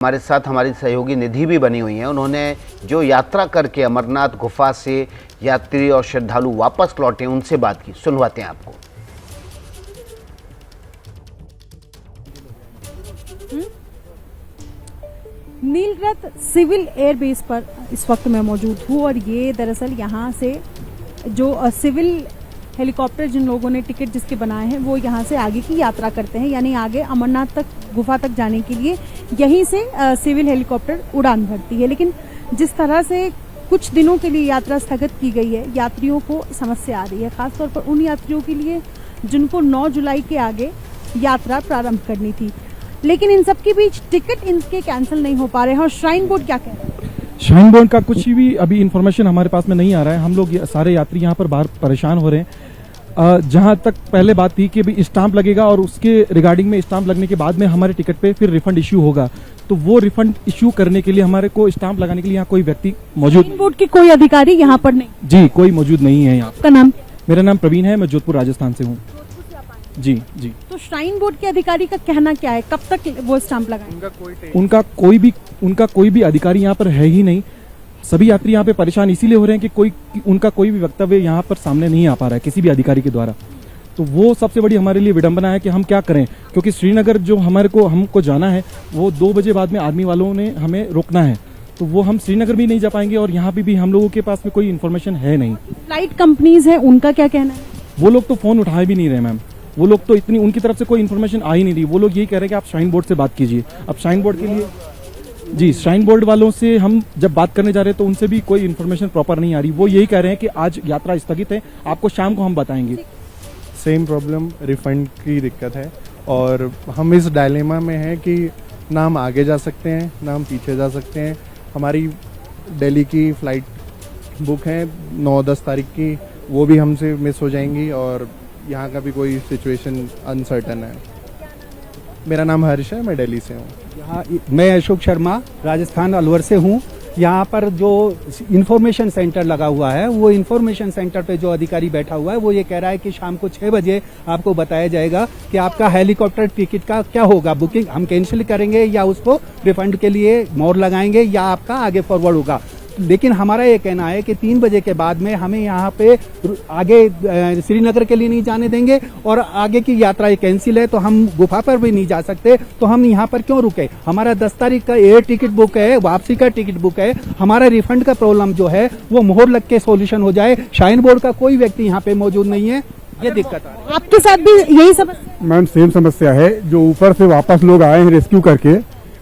हमारे साथ हमारी सहयोगी निधि भी बनी हुई हैं। उन्होंने जो यात्रा करके अमरनाथ गुफा से यात्री और श्रद्धालु वापस लौटे उनसे बात की, सुनवाते हैं आपको। नीलरथ सिविल एयरबेस पर इस वक्त मैं मौजूद हूँ और ये दरअसल यहाँ से जो सिविल हेलीकॉप्टर जिन लोगों ने टिकट जिसके बनाए हैं वो यहाँ से आगे की यात्रा करते हैं, यानी आगे अमरनाथ तक गुफा तक जाने के लिए यहीं से सिविल हेलीकॉप्टर उड़ान भरती है। लेकिन जिस तरह से कुछ दिनों के लिए यात्रा स्थगित की गई है, यात्रियों को समस्या आ रही है, खासतौर पर उन यात्रियों के लिए जिनको 9 जुलाई के आगे यात्रा प्रारंभ करनी थी। लेकिन इन सब के बीच टिकट इनके कैंसिल नहीं हो पा रहे हैं। और श्राइन बोर्ड क्या कह रहे हैं? श्राइन बोर्ड का कुछ भी अभी इन्फॉर्मेशन हमारे पास में नहीं आ रहा है। हम लोग सारे यात्री यहाँ पर बाहर परेशान हो रहे हैं। जहां तक पहले बात थी कि अभी स्टाम्प लगेगा और उसके रिगार्डिंग में स्टाम्प लगने के बाद में हमारे टिकट पे फिर रिफंड इश्यू होगा, तो वो रिफंड इश्यू करने के लिए हमारे को स्टाम्प लगाने के लिए यहाँ कोई व्यक्ति मौजूद नहीं। बोर्ड के कोई अधिकारी यहाँ पर नहीं? जी, कोई मौजूद नहीं है यहाँ। आपका नाम? मेरा नाम प्रवीण है, मैं जोधपुर राजस्थान से हूँ। जी जी। तो श्राइन बोर्ड के अधिकारी का कहना क्या है, कब तक वो स्टाम्प लगाएंगे? उनका कोई भी अधिकारी यहाँ पर है ही नहीं। सभी यात्री यहाँ पे परेशान इसीलिए हो रहे हैं कि उनका कोई भी वक्तव्य यहाँ पर सामने नहीं आ पा रहा है किसी भी अधिकारी के द्वारा। तो वो सबसे बड़ी हमारे लिए विडंबना है कि हम क्या करें, क्योंकि श्रीनगर जो हमको जाना है वो 2 बजे बाद में आर्मी वालों ने हमें रोकना है, तो वो हम श्रीनगर भी नहीं जा पाएंगे और यहाँ पे भी हम लोगों के पास में कोई इन्फॉर्मेशन है नहीं। फ्लाइट कंपनीज है, उनका क्या कहना है? वो लोग तो फोन उठाए भी नहीं रहे मैम। वो लोग तो उनकी तरफ से कोई इन्फॉर्मेशन आ ही नहीं रही। वो लोग यही कह रहे हैं कि आप श्राइन बोर्ड से बात कीजिए। अब श्राइन बोर्ड के लिए जी, श्राइन बोर्ड वालों से हम जब बात करने जा रहे हैं तो उनसे भी कोई इन्फॉर्मेशन प्रॉपर नहीं आ रही। वो यही कह रहे हैं कि आज यात्रा स्थगित है, आपको शाम को हम बताएंगे। सेम प्रॉब्लम, रिफंड की दिक्कत है और हम इस डायलेमा में हैं कि ना हम आगे जा सकते हैं ना हम पीछे जा सकते हैं। हमारी दिल्ली की फ़्लाइट बुक है 9-10 तारीख की, वो भी हमसे मिस हो जाएंगी और यहाँ का भी कोई सिचुएशन अनसर्टन है। मेरा नाम हर्ष है, मैं दिल्ली से हूँ। यहाँ मैं अशोक शर्मा राजस्थान अलवर से हूँ। यहाँ पर जो इन्फॉर्मेशन सेंटर लगा हुआ है, वो इन्फॉर्मेशन सेंटर पे जो अधिकारी बैठा हुआ है वो ये कह रहा है कि शाम को 6 बजे आपको बताया जाएगा कि आपका हेलीकॉप्टर टिकट का क्या होगा, बुकिंग हम कैंसिल करेंगे या उसको रिफंड के लिए मोहर लगाएंगे या आपका आगे फॉरवर्ड होगा। लेकिन हमारा ये कहना है कि 3 बजे के बाद में हमें यहाँ पे आगे श्रीनगर के लिए नहीं जाने देंगे और आगे की यात्रा कैंसिल है तो हम गुफा पर भी नहीं जा सकते, तो हम यहाँ पर क्यों रुके? हमारा 10 तारीख का एयर टिकट बुक है, वापसी का टिकट बुक है। हमारा रिफंड का प्रॉब्लम जो है वो मोहर लग के सोल्यूशन हो जाए। श्राइन बोर्ड का कोई व्यक्ति यहाँ पे मौजूद नहीं है, ये दिक्कत है। आपके साथ भी यही समस्या? मैम सेम समस्या है। जो ऊपर से वापस लोग आए हैं रेस्क्यू करके,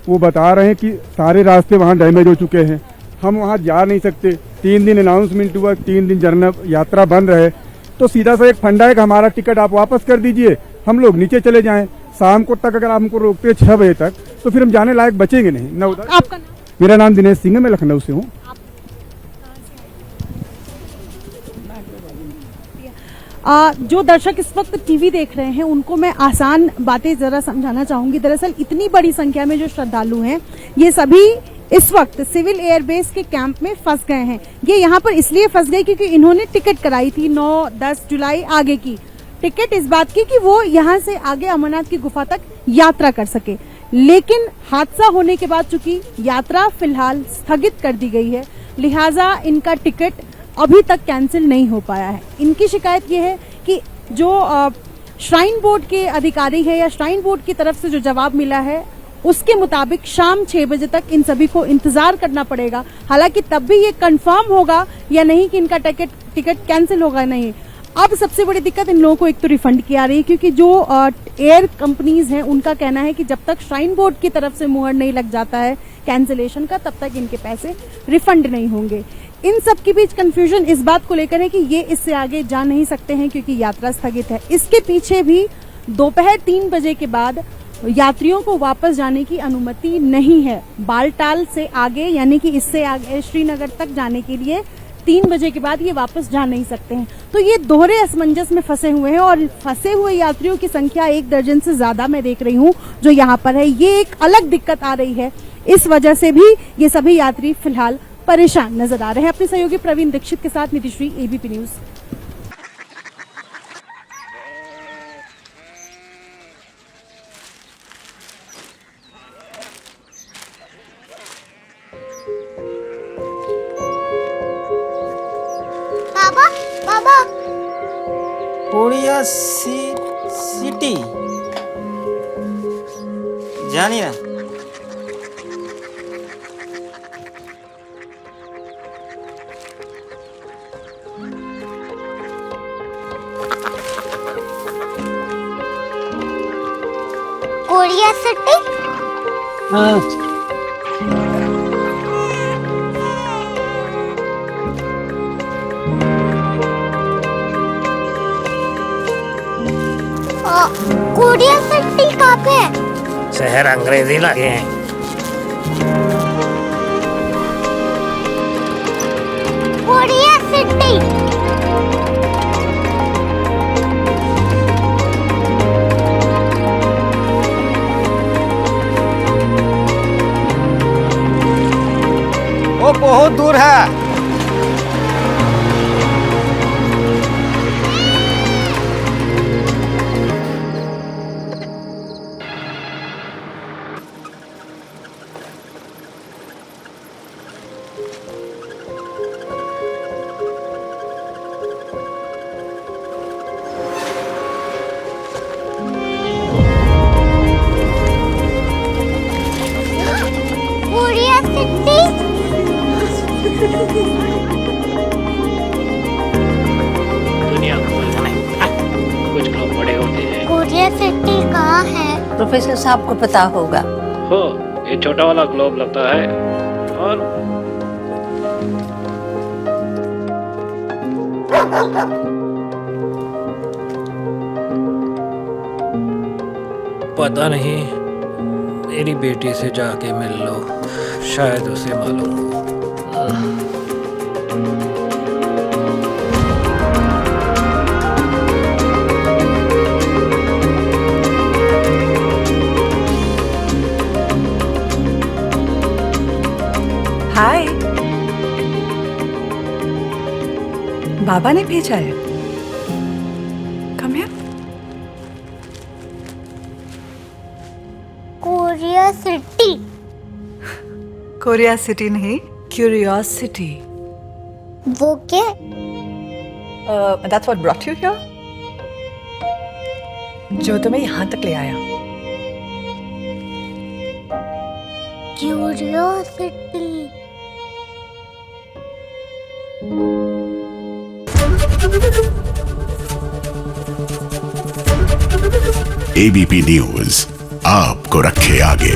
वो बता रहे हैं कि सारे रास्ते वहाँ डैमेज हो चुके हैं, हम वहाँ जा नहीं सकते। 3 दिन अनाउंसमेंट हुआ, 3 दिन जर्नल यात्रा बंद रहे, तो सीधा सा एक फंडा है कि हमारा टिकट आप वापस कर दीजिए, हम लोग नीचे चले जाएं। शाम को तक अगर आप हमको रोकते हैं 6 बजे तक, तो फिर हम जाने लायक बचेंगे नहीं ना उधर। आपका नाम? मेरा नाम दिनेश सिंह है, मैं लखनऊ से हूँ। जो दर्शक इस वक्त टीवी देख रहे हैं उनको मैं आसान बातें जरा समझाना चाहूंगी। दरअसल इतनी बड़ी संख्या में जो श्रद्धालु हैं, ये सभी इस वक्त सिविल एयरबेस के कैंप में फंस गए हैं। ये यहाँ पर इसलिए फंस गए क्योंकि इन्होंने टिकट कराई थी 9-10 जुलाई आगे की टिकट, इस बात की कि वो यहाँ से आगे अमरनाथ की गुफा तक यात्रा कर सके। लेकिन हादसा होने के बाद चूंकि यात्रा फिलहाल स्थगित कर दी गई है, लिहाजा इनका टिकट अभी तक कैंसिल नहीं हो पाया है। इनकी शिकायत ये है कि जो श्राइन बोर्ड के अधिकारी है या श्राइन बोर्ड की तरफ से जो जवाब मिला है उसके मुताबिक शाम 6 बजे तक इन सभी को इंतजार करना पड़ेगा। हालांकि तब भी ये कंफर्म होगा या नहीं कि इनका टिकट कैंसिल होगा नहीं। अब सबसे बड़ी दिक्कत इन लोगों को एक तो रिफंड की आ रही है, क्योंकि जो एयर कंपनीज हैं उनका कहना है कि जब तक श्राइन बोर्ड की तरफ से मुहर नहीं लग जाता है कैंसिलेशन का, तब तक इनके पैसे रिफंड नहीं होंगे। इन सब के बीच कंफ्यूजन इस बात को लेकर है कि ये इससे आगे जा नहीं सकते हैं क्योंकि यात्रा स्थगित है। इसके पीछे भी दोपहर 3 बजे के बाद यात्रियों को वापस जाने की अनुमति नहीं है। बालटाल से आगे यानी कि इससे आगे श्रीनगर तक जाने के लिए 3 बजे के बाद ये वापस जा नहीं सकते हैं। तो ये दोहरे असमंजस में फंसे हुए हैं और फंसे हुए यात्रियों की संख्या 1 दर्जन से ज्यादा मैं देख रही हूँ जो यहाँ पर है। ये एक अलग दिक्कत आ रही है, इस वजह से भी ये सभी यात्री फिलहाल परेशान नजर आ रहे हैं। अपने सहयोगी प्रवीण दीक्षित के साथ नितिश्री, एबीपी न्यूज। कोरिया सिटी জানি না। Korea city. हाँ कोरिया सिटी कहाँ पे है? शहर अंग्रेजी लगे हैं। Korea city. वो बहुत दूर है। Korea city. दुनिया को नहीं, कुछ लोग बड़े होते हैं। कोरिया सिटी कहाँ है? प्रोफेसर साहब को पता होगा। हो, ये छोटा वाला ग्लोब लगता है और पता नहीं, मेरी बेटी से जाके मिल लो, शायद उसे मालूम हो। हाय, बाबा ने भेजा है। Come here. Korea city. Korea city नहीं, क्यूरियोसिटी। वो क्या? That's what brought you here. जो तुम्हें यहाँ तक ले आया। क्यूरियोसिटी। एबीपी न्यूज आपको रखे आगे।